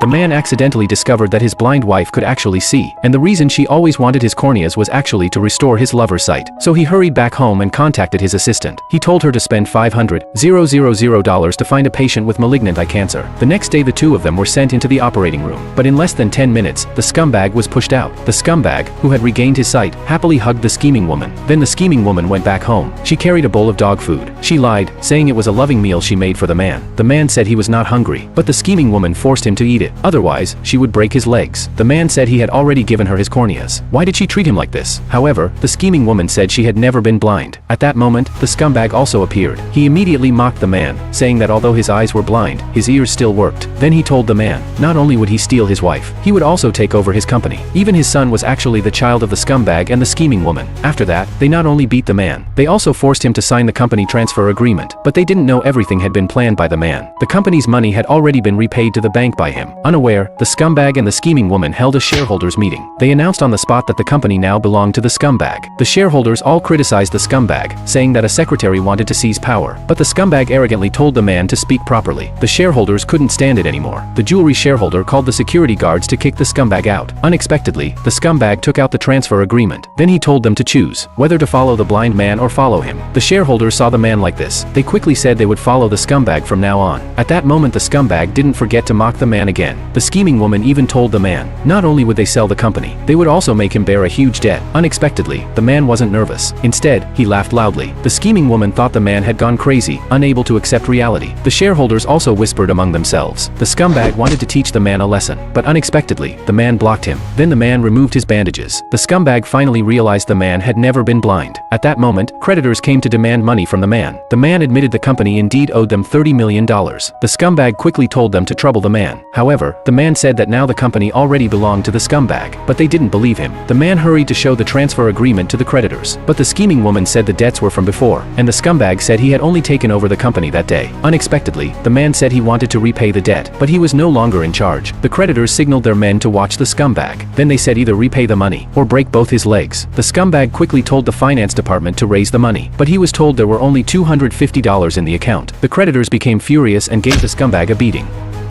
The man accidentally discovered that his blind wife could actually see, and the reason she always wanted his corneas was actually to restore his lover's sight. So he hurried back home and contacted his assistant. He told her to spend $500,000 to find a patient with malignant eye cancer. The next day the two of them were sent into the operating room. But in less than 10 minutes, the scumbag was pushed out. The scumbag, who had regained his sight, happily hugged the scheming woman. Then the scheming woman went back home. She carried a bowl of dog food. She lied, saying it was a loving meal she made for the man. The man said he was not hungry, but the scheming woman forced him to eat it. Otherwise, she would break his legs. The man said he had already given her his corneas. Why did she treat him like this? However, the scheming woman said she had never been blind. At that moment, the scumbag also appeared. He immediately mocked the man, saying that although his eyes were blind, his ears still worked. Then he told the man, not only would he steal his wife, he would also take over his company. Even his son was actually the child of the scumbag and the scheming woman. After that, they not only beat the man, they also forced him to sign the company transfer agreement, but they didn't know everything had been planned by the man. The company's money had already been repaid to the bank by him. Unaware, the scumbag and the scheming woman held a shareholders meeting. They announced on the spot that the company now belonged to the scumbag. The shareholders all criticized the scumbag, saying that a secretary wanted to seize power, but the scumbag arrogantly told the man to speak properly. The shareholders couldn't stand it anymore. The jewelry shareholder called the security guards to kick the scumbag out. Unexpectedly, the scumbag took out the transfer agreement. Then he told them to choose whether to follow the blind man or follow him. The shareholders saw the man like this. They quickly said they would follow the scumbag from now on. At that moment the scumbag didn't forget to mock the man again. The scheming woman even told the man, not only would they sell the company, they would also make him bear a huge debt. Unexpectedly, the man wasn't nervous. Instead, he laughed loudly. The scheming woman thought the man had gone crazy, unable to accept reality. The shareholders also whispered among themselves. The scumbag wanted to teach the man a lesson, but unexpectedly, the man blocked him. Then the man removed his bandages. The scumbag finally realized the man had never been blind. At that moment, creditors came to demand money from the man. The man admitted the company indeed owed them $30 million. The scumbag quickly told them to trouble the man. However, the man said that now the company already belonged to the scumbag, but they didn't believe him. The man hurried to show the transfer agreement to the creditors, but the scheming woman said the debts were from before, and the scumbag said he had only taken over the company that day. Unexpectedly, the man said he wanted to repay the debt, but he was no longer in charge. The creditors signaled their men to watch the scumbag. Then they said either repay the money or break both his legs. The scumbag quickly told the finance department to raise the money, but he was told there were only $250 in the account. The creditors became furious and gave the scumbag a beating.